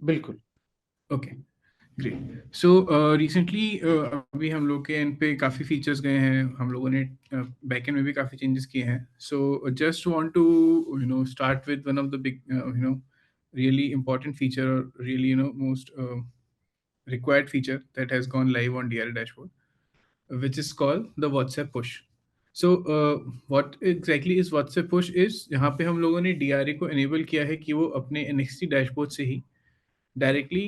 बिल्कुल। Okay, great. So recently अभी हम लोग के एंड पे काफ़ी फीचर्स गए हैं, हम लोगों ने बैक एंड में भी काफ़ी चेंजेस किए हैं। So just want to start with one of the big really important feature, और really most required feature that has gone live on DRA dashboard, which is called the WhatsApp push. So what exactly is WhatsApp push is, यहाँ पे हम लोगों ने DRA को enable किया है कि वो अपने NXT डैशबोर्ड से ही डायरेक्टली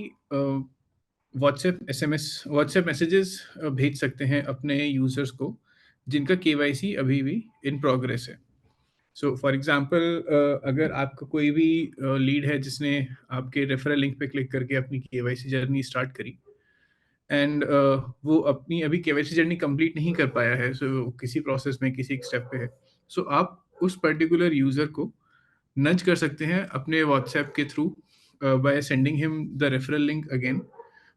व्हाट्सएप मैसेजेस भेज सकते हैं अपने यूजर्स को जिनका केवाईसी अभी भी इन प्रोग्रेस है। सो फॉर एग्जांपल, अगर आपका कोई भी लीड है जिसने आपके रेफरल लिंक पे क्लिक करके अपनी केवाईसी जर्नी स्टार्ट करी, एंड वो अपनी अभी केवाईसी जर्नी कंप्लीट नहीं कर पाया है, सो किसी प्रोसेस में किसी एक स्टेप पे है, सो आप उस पर्टिकुलर यूजर को नज कर सकते हैं अपने व्हाट्सएप के through by sending him the referral link again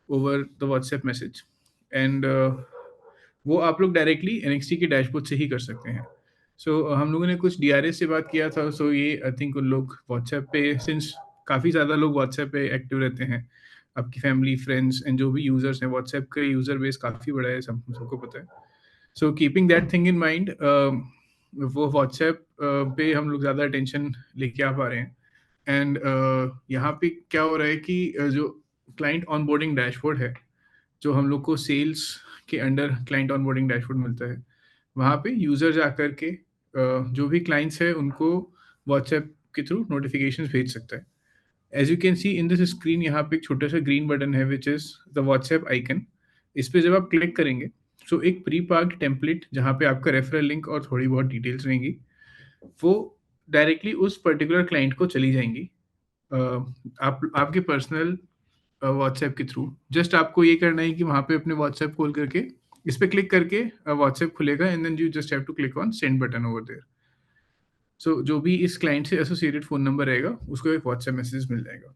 over the WhatsApp message, and वो आप लोग डायरेक्टली एनएक्सटी के डैशबोर्ड से ही कर सकते हैं। सो हम लोगों ने कुछ डीआरए से बात किया था, सो ये आई थिंक उन लोग व्हाट्सएप पे, सिंस काफ़ी ज़्यादा लोग व्हाट्सएप पे एक्टिव रहते हैं, आपकी फैमिली फ्रेंड्स एंड जो भी यूजर्स हैं, व्हाट्सएप का यूजर बेस काफ़ी बड़ा है, सबको पता है। So keeping that thing in mind, वो व्हाट्सएप पे हम लोग ज़्यादा अटेंशन लेके आ पा रहे हैं, एंड यहाँ पे क्या हो रहा है कि जो क्लाइंट ऑनबोर्डिंग डैशबोर्ड है, जो हम लोग को सेल्स के अंडर क्लाइंट ऑनबोर्डिंग डैशबोर्ड मिलता है, वहाँ पे यूज़र जा कर के जो भी क्लाइंट्स है उनको व्हाट्सएप के थ्रू नोटिफिकेशंस भेज सकता है। As you can see in this screen, यहाँ पे एक छोटा सा ग्रीन बटन है which is the WhatsApp icon. इस पे जब आप क्लिक करेंगे, सो एक प्री पार्क्ड टेम्पलेट जहाँ पे आपका रेफरल लिंक और थोड़ी बहुत डिटेल्स रहेंगी, वो डायरेक्टली उस पर्टिकुलर क्लाइंट को चली जाएंगी आप आपके पर्सनल व्हाट्सएप के थ्रू। जस्ट आपको ये करना है कि वहाँ पे अपने व्हाट्सएप खोल करके इस पे क्लिक करके व्हाट्सएप खुलेगा, and then you just have to click on send button over there. So जो भी इस क्लाइंट से एसोसिएटेड फ़ोन नंबर रहेगा उसको एक व्हाट्सएप मैसेज मिल जाएगा,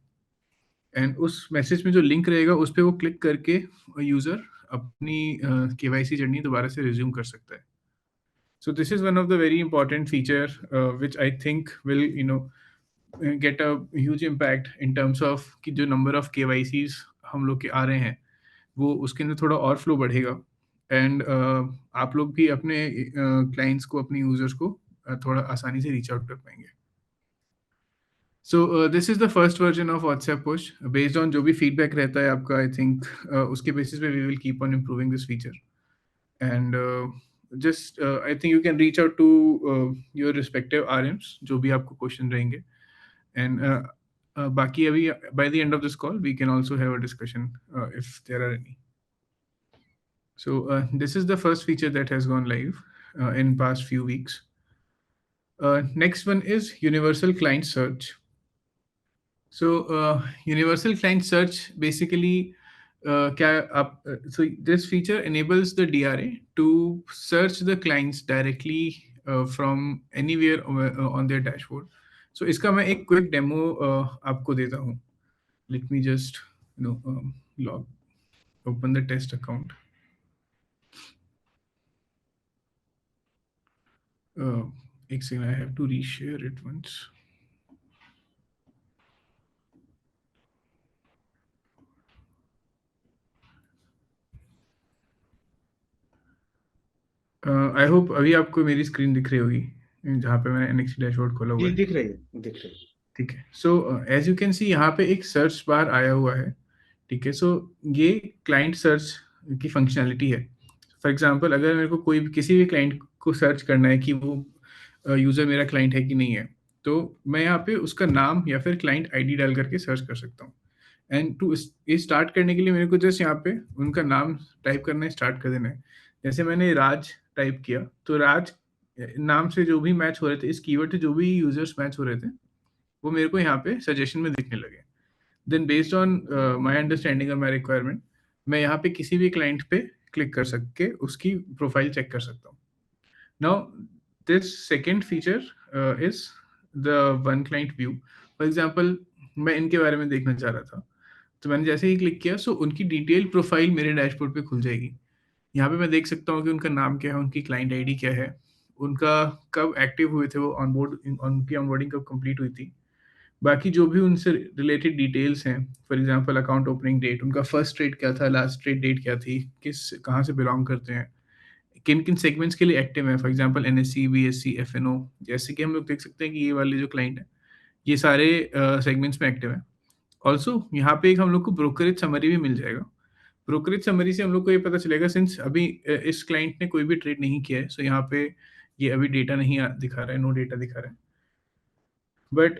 एंड उस मैसेज में जो लिंक रहेगा उस पे वो क्लिक करके यूज़र अपनी केवाईसी जर्नी दोबारा से रिज्यूम कर सकता है। So this is one of the very important feature which I think will get a huge impact in terms of कि जो number of KYCs हम लोग के आ रहे हैं वो उसके अंदर थोड़ा और फ्लो बढ़ेगा, एंड आप लोग भी अपने क्लाइंट्स को, अपने यूजर्स को थोड़ा आसानी से रीच आउट कर पाएंगे। So this is the first version of WhatsApp push. Based on जो भी फीडबैक रहता है आपका, आई थिंक उसके बेसिस पे we will keep on improving this feature, and just I think you can reach out to your respective RMs जो भी आपको क्वेश्चन रहेंगे, and बाकी अभी by the end of this call we can also have a discussion if there are any. So this is the first feature that has gone live in past few weeks. Next one is universal client search. So universal client search basically क्या आप so this feature enables the DRA to search the clients directly from anywhere on their dashboard. So इसका मैं एक quick demo आपको देता हूँ. Let me just open the test account. एक second, I have to reshare it once. I hope अभी आपको मेरी स्क्रीन दिख रही होगी जहाँ पे मैंने NXT डैशबोर्ड खोला हुआ जी, है। दिख रही है, दिख रही है। ठीक है। So as you can see यहाँ पे एक सर्च बार आया हुआ है। ठीक है। सो ये क्लाइंट सर्च की फंक्शनैलिटी है। फॉर एग्जांपल, अगर मेरे को कोई किसी भी क्लाइंट को सर्च करना है कि वो यूज़र मेरा क्लाइंट है कि नहीं है, तो मैं यहाँ पे उसका नाम या फिर क्लाइंट आईडी डाल करके सर्च कर सकता हूँ। एंड टू ये स्टार्ट करने के लिए मेरे को जस्ट यहाँ पे उनका नाम टाइप करना स्टार्ट कर देना है। जैसे मैंने राज टाइप किया, तो राज नाम से जो भी मैच हो रहे थे, इस कीवर्ड से जो भी यूजर्स मैच हो रहे थे, वो मेरे को यहाँ पे सजेशन में दिखने लगे। Then based on my understanding और माय रिक्वायरमेंट, मैं यहाँ पे किसी भी क्लाइंट पे क्लिक कर सके उसकी प्रोफाइल चेक कर सकता हूँ। Now this second feature is the one client view. For example, मैं इनके बारे में देखना चाह रहा था, तो मैंने जैसे ही क्लिक किया, सो उनकी डिटेल प्रोफाइल मेरे डैशबोर्ड पे खुल जाएगी। यहाँ पे मैं देख सकता हूँ कि उनका नाम क्या है, उनकी क्लाइंट आईडी क्या है, उनका कब एक्टिव हुए थे वो ऑनबोर्ड, उनकी ऑनबोर्डिंग कब कंप्लीट हुई थी, बाकी जो भी उनसे रिलेटेड डिटेल्स हैं, for example account opening date, उनका फर्स्ट ट्रेड क्या था, लास्ट ट्रेड डेट क्या थी, कहाँ से बिलॉन्ग करते हैं, किन-किन सेगमेंट्स के लिए एक्टिव हैं, for example NSC, BSC, FNO, जैसे कि हम लोग देख सकते हैं कि ये वाले जो क्लाइंट हैं, ये सारे सेगमेंट्स में एक्टिव हैं। ऑल्सो यहाँ पे एक हम लोग को ब्रोकरेज समरी भी मिल जाएगा। ब्रोकरेज समरी से हम लोग को ये पता चलेगा, सिंस अभी इस क्लाइंट ने कोई भी ट्रेड नहीं किया है, सो यहाँ पे ये अभी डेटा नहीं दिखा रहा है, नो डेटा दिखा रहा है। But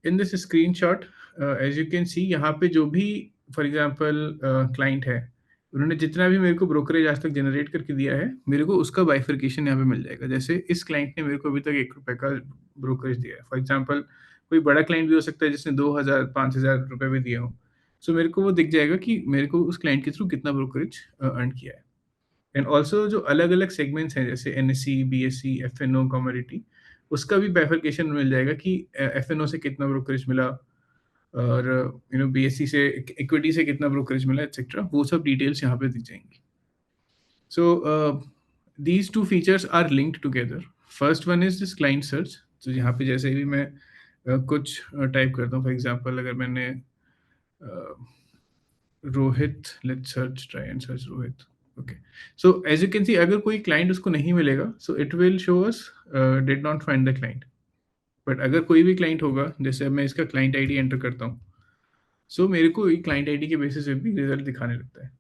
in this screenshot as you can see, यहाँ पे जो भी फॉर एग्जांपल क्लाइंट है, उन्होंने जितना भी मेरे को ब्रोकरेज आज तक जनरेट करके दिया है, मेरे को उसका बाइफर्केशन यहाँ पे मिल जाएगा। जैसे इस क्लाइंट ने मेरे को अभी तक ₹1 का ब्रोकरेज दिया है। फॉर एग्जांपल कोई बड़ा क्लाइंट भी हो सकता है जिसने 2000 ₹5000 भी दिए हों। सो मेरे को वो दिख जाएगा कि मेरे को उस क्लाइंट के थ्रू कितना ब्रोकरेज अर्न किया है। एंड ऑल्सो जो अलग-अलग सेगमेंट्स हैं, जैसे एनएससी, बीएससी, एफएनओ, कमोडिटी, उसका भी बाइफरकेशन मिल जाएगा कि एफएनओ से कितना ब्रोकरेज मिला और बीएससी से, इक्विटी से कितना ब्रोकरेज मिला, एटसेट्रा। वो सब डिटेल्स यहाँ पे दी जाएंगी। सो these two features are linked together. First one is this client search. तो यहाँ पे जैसे भी मैं कुछ टाइप करता हूँ, फॉर एग्जांपल अगर मैंने Rohit, let's search, try and search Rohit. Okay, so as you can see, अगर कोई क्लाइंट उसको नहीं मिलेगा, so it will show us did not find the client. But अगर कोई भी क्लाइंट होगा, जैसे अब मैं इसका क्लाइंट आईडी एंटर करता हूँ, सो मेरे को क्लाइंट आईडी के बेसिस पे भी रिजल्ट दिखाने लगता है।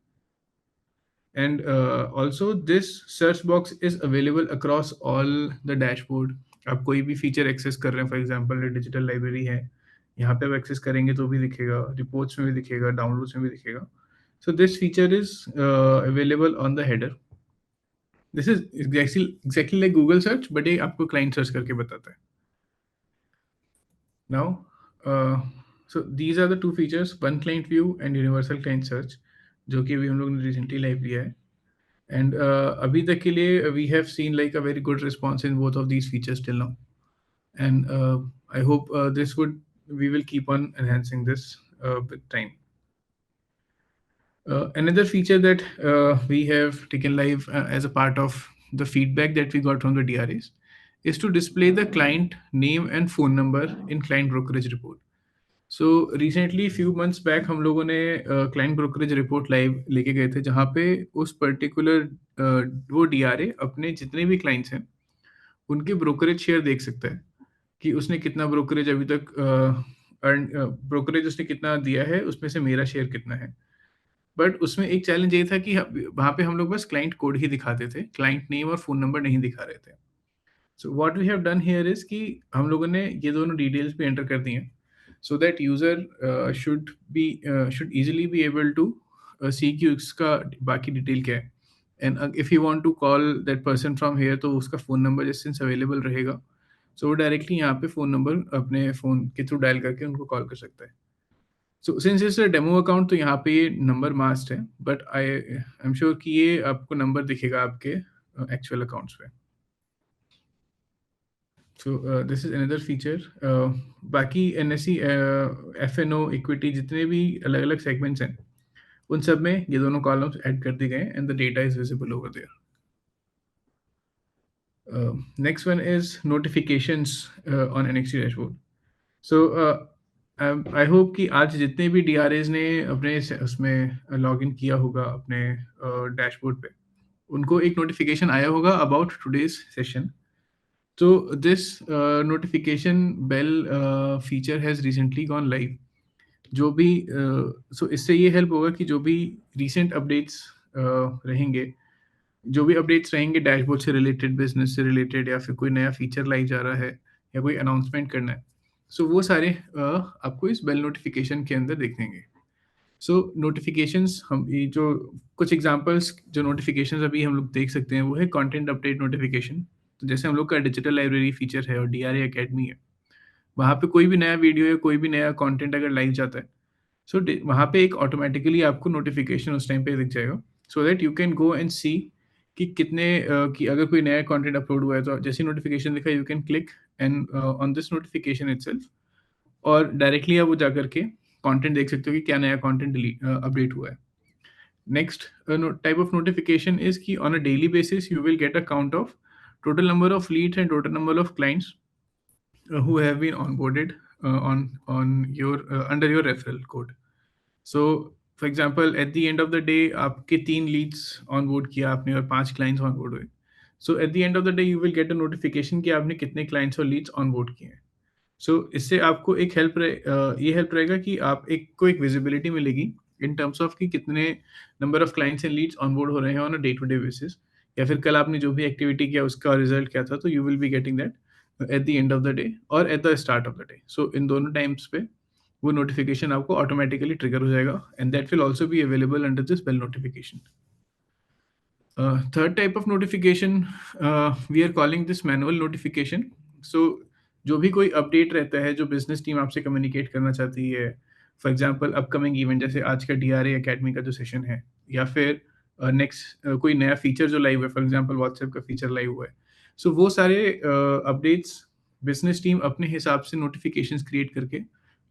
And also this search box is available across all the dashboard. आप कोई भी फीचर एक्सेस कर रहे हैं, फॉर एग्जांपल डिजिटल लाइब्रेरी है, यहाँ पे आप एक्सेस करेंगे तो भी दिखेगा, रिपोर्ट्स में भी दिखेगा, डाउनलोड्स में भी दिखेगा। So this feature is available on the header. This is exactly like Google search, but ये आपको क्लाइंट सर्च करके बताता है। Now so these are the two features, one client view and universal client search, जो कि अभी हम लोग ने रिसेंटली लाइव लिया है। And abhi tak ke liye, we have seen like a very good response in both of these features till now. And I hope we will keep on enhancing this with time. Another feature that we have taken live as a part of the feedback that we got from the DRAs is to display the client name and phone number in client brokerage report. So recently few months back हम लोगों ने client brokerage report live लेके गए थे, जहाँ पे उस particular वो डीआरए अपने जितने भी क्लाइंट्स हैं उनके ब्रोकरेज शेयर देख सकता है कि उसने कितना ब्रोकरेज अभी तक अर्न, ब्रोकरेज उसने कितना दिया है, उसमें से मेरा शेयर कितना है। बट उसमें एक चैलेंज ये था कि वहाँ पे हम लोग बस क्लाइंट कोड ही दिखाते थे, क्लाइंट नेम और फ़ोन नंबर नहीं दिखा रहे थे। So what we have done here is कि हम लोगों ने ये दोनों डिटेल्स भी एंटर कर दी हैं, so that user should easily be able to see कि उसका बाकी डिटेल क्या है। And if you want to call that person from here, तो उसका फ़ोन नंबर जिस सिंस अवेलेबल रहेगा, सो वो डायरेक्टली यहाँ पे फ़ोन नंबर अपने फ़ोन के थ्रू डायल करके उनको कॉल कर सकता है। So since it's a demo account, तो यहाँ पे ये नंबर मास्क्ड है, बट आई एम श्योर कि ये आपको नंबर दिखेगा आपके एक्चुअल अकाउंट्स पे। So this is another feature. बाकी एनएससी, एफएनओ, इक्विटी, जितने भी अलग अलग सेगमेंट्स हैं, उन सब में ये दोनों कॉलम्स ऐड कर दिए गए and the data is visible over there. Next one is notifications on NXT dashboard. So I hope कि आज जितने भी डीआरएज ने अपने उसमें लॉग इन किया होगा अपने डैशबोर्ड पे, उनको एक नोटिफिकेशन आया होगा about today's session. So this notification bell feature has recently gone live. जो भी सो इससे ये हेल्प होगा कि जो भी रिसेंट अपडेट्स रहेंगे, जो भी अपडेट्स रहेंगे डैशबोर्ड से रिलेटेड, बिजनेस से रिलेटेड, या फिर कोई नया फीचर लाई जा रहा है या कोई अनाउंसमेंट करना है, सो वो सारे आपको इस बेल नोटिफिकेशन के अंदर देख देंगे। सो नोटिफिकेशंस, हम ये जो कुछ एग्जांपल्स जो नोटिफिकेशंस अभी हम लोग देख सकते हैं, वो है कंटेंट अपडेट नोटिफिकेशन। तो जैसे हम लोग का डिजिटल लाइब्रेरी फीचर है और डीआरए एकेडमी है, वहाँ पे कोई भी नया वीडियो या कोई भी नया कंटेंट अगर लाइव जाता है, सो वहाँ पे एक ऑटोमेटिकली आपको नोटिफिकेशन उस टाइम पे दिख जाएगा, so that you can go and see कि कितने कि अगर कोई नया कंटेंट अपलोड हुआ है, तो जैसे नोटिफिकेशन दिखा, you can click and on this notification itself, और डायरेक्टली आप वो जा करके कंटेंट देख सकते हो कि क्या नया कंटेंट अपडेट हुआ है। Next type of notification is कि on a daily basis you will get a count of total number of leads and total number of clients who have been onboarded on your under your referral code. So for example eight the end of the day आपके 3 Leeds onboard किया आपने और 5 clients onboard हुए। So at the end of the day you will get a notification कि आपने कितने clients और Leeds onboard किए हैं। सो इससे आपको एक ये हेल्प रहेगा कि आप एक विजिबिलिटी मिलेगी इन टर्म्स ऑफ कि कितने number of clients and leads onboard हो रहे हैं on a day to day basis, या फिर कल आपने जो भी एक्टिविटी किया उसका रिजल्ट क्या था, तो you will be getting that at the end of the day और at the start of the day. So इन दोनों टाइम्स पे वो नोटिफिकेशन आपको ऑटोमेटिकली ट्रिगर हो जाएगा and that will also be available under this bell notification. Third type of notification, we are calling this manual notification. So जो भी कोई अपडेट रहता है जो बिजनेस टीम आपसे कम्युनिकेट करना चाहती है, फॉर एग्जांपल अपकमिंग इवेंट जैसे आज का डीआरए एकेडमी का जो सेशन है, या फिर नेक्स्ट कोई नया फीचर जो लाइव है, फॉर एग्जांपल व्हाट्सएप का फीचर लाइव हुआ है, सो वो सारे अपडेट्स बिजनेस टीम अपने हिसाब से नोटिफिकेशंस क्रिएट करके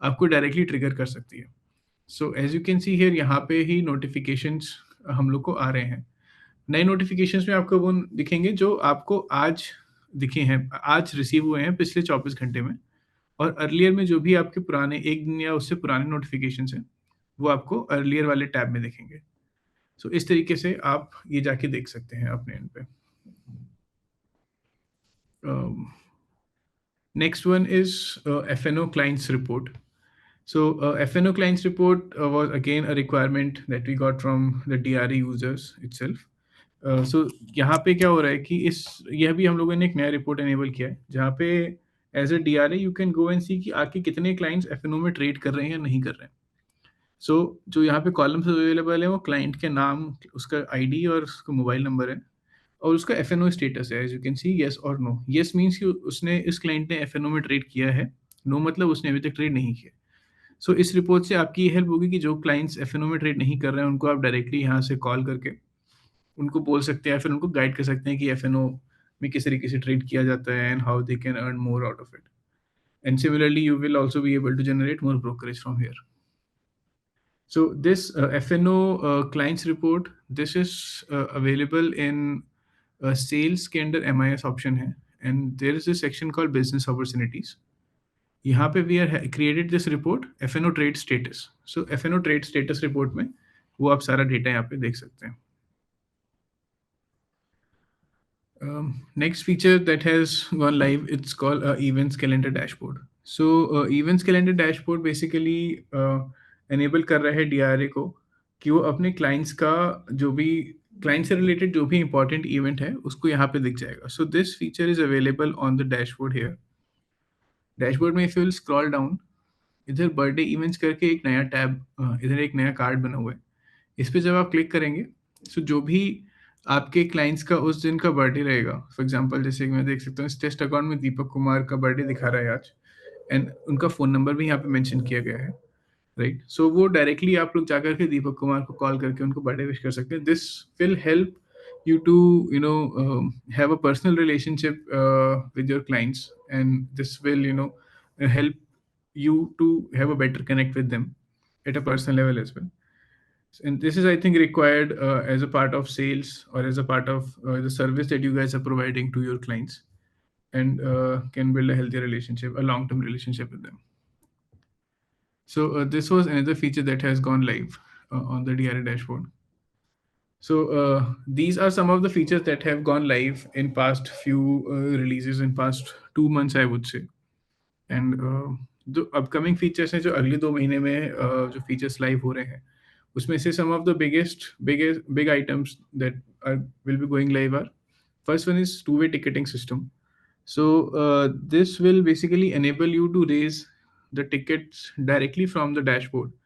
आपको डायरेक्टली ट्रिगर कर सकती है। So as you can see here, यहाँ पे ही नोटिफिकेशंस हम लोग को आ रहे हैं। नए नोटिफिकेशंस में आपको वो दिखेंगे जो आपको आज दिखे हैं, आज रिसीव हुए हैं पिछले 24 घंटे में, और अर्लियर में जो भी आपके पुराने 1 दिन या उससे पुराने नोटिफिकेशंस हैं, वो आपको अर्लियर वाले टैब में दिखेंगे। सो इस तरीके से आप ये जाके देख सकते हैं अपने एंड पे। Next one is FNO clients report. So FNO clients report was again a requirement that we got from the DRA users itself. सो यहाँ पे क्या हो रहा है कि यह भी हम लोगों ने एक नया रिपोर्ट एनेबल किया है, जहाँ पे as a DRA you can go and see कि आपके कितने क्लाइंट्स एफएनओ में ट्रेड कर रहे हैं या नहीं कर रहे हैं। सो जो यहाँ पे कॉलम्स अवेलेबल है वो क्लाइंट के नाम, उसका आईडी और उसका मोबाइल नंबर है, और उसका एफएनओ स्टेटस है। As you can see yes और नो। येस मीन्स कि उसने इस क्लाइंट ने एफएनओ में ट्रेड किया है, नो मतलब उसने अभी तक ट्रेड नहीं किया। सो इस रिपोर्ट से आपकी ये हेल्प होगी कि जो क्लाइंट्स एफएनओ में ट्रेड नहीं कर रहे हैं उनको आप डायरेक्टली यहाँ से कॉल करके उनको बोल सकते हैं, फिर उनको गाइड कर सकते हैं कि एफएनओ में किस तरीके से ट्रेड किया जाता है and how they can earn more out of it. And similarly you will also be able to generate more brokerage from here. So this FNO clients report, this is available in sales के अंदर MIS option है, and there is a section called business opportunities. यहाँ पे we are created this report FNO trade status. So FNO trade status report में वो आप सारा data यहाँ पे देख सकते हैं। Next feature that has gone live, it's called events calendar dashboard. So events calendar dashboard basically enable कर रहा है DRA को कि वो अपने clients का जो भी client से related जो भी important event है उसको यहाँ पे दिख जाएगा। So this feature is available on the dashboard here. Dashboard में if you will scroll down, इधर बर्थडे इवेंट्स करके एक नया टैब, इधर एक नया कार्ड बना हुआ है। इस पे जब आप क्लिक करेंगे, सो जो भी आपके क्लाइंट्स का उस दिन का बर्थडे रहेगा, फॉर एग्जांपल जैसे कि मैं देख सकता हूँ इस टेस्ट अकाउंट में दीपक कुमार का बर्थडे दिखा रहा है आज, एंड उनका फ़ोन नंबर भी यहाँ पे मेंशन किया गया है, राइट। सो वो डायरेक्टली आप लोग जाकर के दीपक कुमार को कॉल करके उनको बर्थडे विश कर सकते हैं। This will help you to have a personal relationship with your clients, and this will help you to have a better connect with them at a personal level as well. And this is, I think, required as a part of sales or as a part of the service that you guys are providing to your clients, and can build a healthy relationship, a long-term relationship with them. So this was another feature that has gone live on the DRA dashboard. So these are some of the features that have gone live in past few releases in past 2 months, I would say. And जो upcoming features हैं जो अगले 2 महीने में जो features live हो रहे हैं, उसमें से some of the big items that will be going live are, first one is two-way ticketing system. So this will basically enable you to raise the tickets directly from the dashboard.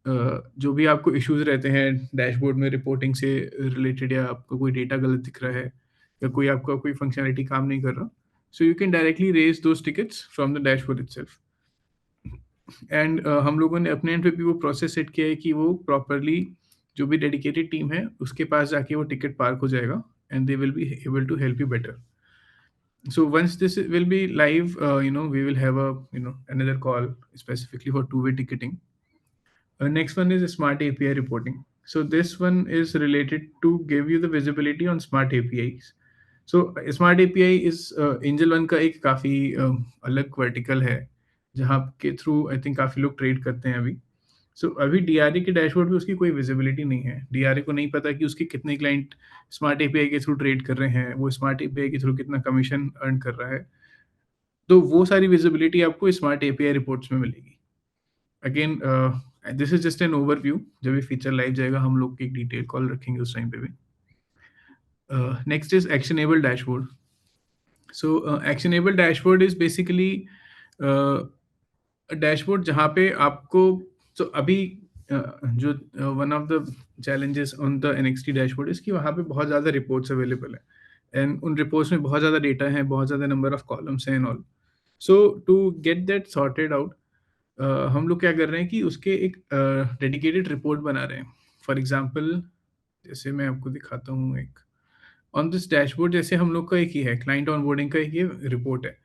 जो भी आपको issues रहते हैं dashboard में reporting से related, या आपको कोई डेटा गलत दिख रहा है, या कोई आपका कोई फंक्शनलिटी काम नहीं कर रहा, so you can directly raise those tickets from the dashboard itself. And हम लोगों ने अपने एंड पे भी वो प्रोसेस सेट किया है कि वो प्रॉपरली जो भी डेडिकेटेड टीम है उसके पास जाके वो टिकट पार्क हो जाएगा, and they will be able to help you better. So once this will be live, we will have another call specifically for two-way ticketing. Next one is smart API reporting. So this one is related to give you the visibility on smart APIs. So smart API is Angel One का एक काफी अलग vertical है जहाँ के through I think काफ़ी लोग trade करते हैं अभी। सो अभी डीआरए के डैशबोर्ड पे उसकी कोई विजिबिलिटी नहीं है। डीआरए को नहीं पता कि उसके कितने क्लाइंट स्मार्ट एपीआई के थ्रू ट्रेड कर रहे हैं, वो स्मार्ट एपीआई के थ्रू कितना कमीशन अर्न कर रहा है। तो वो सारी विजिबिलिटी आपको स्मार्ट एपीआई रिपोर्ट्स में मिलेगी। Again this is just an overview. जब ये फीचर लाइव जाएगा हम लोग एक डिटेल कॉल रखेंगे उस टाइम पे भी। Next is actionable dashboard. So actionable dashboard is basically dashboard जहाँ पे आपको अभी जो one of the challenges on the NXT dashboard is कि वहाँ पे बहुत ज़्यादा रिपोर्ट्स अवेलेबल है एंड उन रिपोर्ट्स में बहुत ज़्यादा डेटा है, बहुत ज़्यादा नंबर ऑफ कॉलम्स हैं and all. So to get that sorted out हम लोग क्या कर रहे हैं कि उसके एक डेडिकेटेड रिपोर्ट बना रहे हैं। फॉर एग्जांपल जैसे मैं आपको दिखाता हूँ, एक ऑन दिस डैशबोर्ड जैसे हम लोग का एक ही है, क्लाइंट ऑनबोर्डिंग का एक ये रिपोर्ट है।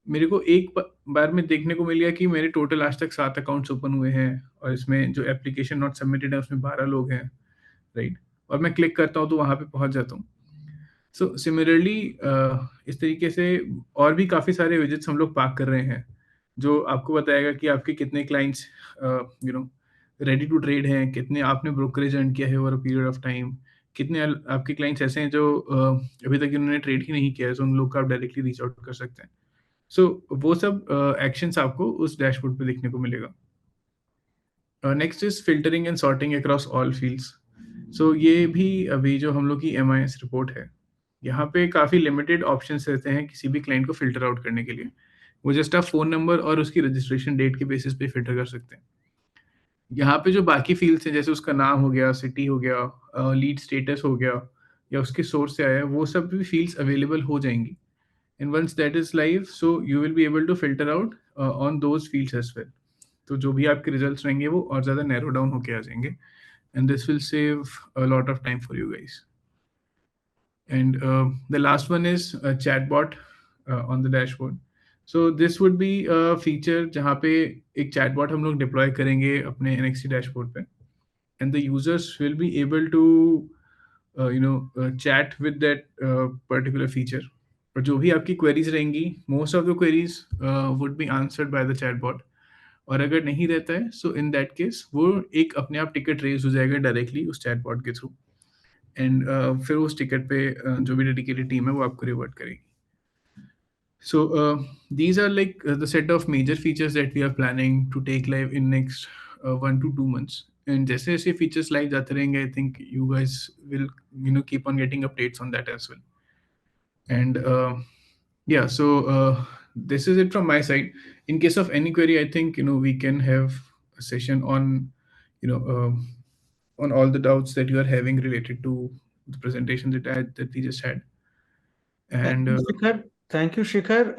मेरे को एक बार में देखने को मिल गया कि मेरे टोटल आज तक 7 अकाउंट्स ओपन हुए हैं और इसमें जो एप्लीकेशन नॉट सबमिटेड है उसमें 12 लोग हैं, राइट? और मैं क्लिक करता हूँ तो वहाँ पे पहुँच जाता हूँ। सो सिमिलरली इस तरीके से और भी काफ़ी सारे विजिट्स हम लोग पार्क कर रहे हैं, जो आपको बताएगा कि आपके कितने क्लाइंट्स रेडी टू ट्रेड हैं, कितने आपने ब्रोकरेज अर्न किया है over a period of time, कितने आपके क्लाइंट्स ऐसे हैं जो अभी तक उन्होंने ट्रेड ही नहीं किया है, सो उन लोग का आप डायरेक्टली रीच आउट कर सकते हैं। सो वो सब एक्शंस आपको उस डैशबोर्ड पे देखने को मिलेगा। Next is filtering and sorting across all fields. So ये भी अभी जो हम लोग की MIS रिपोर्ट है, यहाँ पे काफ़ी लिमिटेड ऑप्शंस रहते हैं किसी भी क्लाइंट को फिल्टर आउट करने के लिए। वो जस्ट आप फ़ोन नंबर और उसकी रजिस्ट्रेशन डेट के बेसिस पे फिल्टर कर सकते हैं। यहाँ पे जो बाकी फील्ड्स हैं, जैसे उसका नाम हो गया, सिटी हो गया, लीड स्टेटस हो गया, या उसके सोर्स से आया है, वो सब भी फील्ड्स अवेलेबल हो जाएंगी। And once that is live, so you will be able to filter out on those fields as well. तो जो भी आपके रिजल्ट्स रहेंगे वो और ज़्यादा नैरो डाउन होके आ जाएंगे, and this will save a lot of time for you guys. And the last one is a chatbot on the dashboard. So this would be a feature जहाँ पे एक chatbot हम लोग deploy करेंगे अपने NXT dashboard पे, and the users will be able to chat with that particular feature. और जो भी आपकी क्वेरीज रहेंगी, most of the queries would be answered by the chatbot. और अगर नहीं रहता है, सो इन दैट केस वो एक अपने आप टिकट रेज हो जाएगा डायरेक्टली उस चैटबॉट के थ्रू, एंड फिर उस टिकट पे जो भी डेडिकेटेड टीम है वो आपको रिवर्ट करेगी। So these are like the set of major features that we are planning to take live in next 1 to 2 months. And जैसे जैसे features live जाते रहेंगे, I think you guys will keep on getting updates on that as well. And yeah, so this is it from my side. In case of any query, I think we can have a session on on all the doubts that you are having related to the presentation that we just had. And Thank you, Shikhar.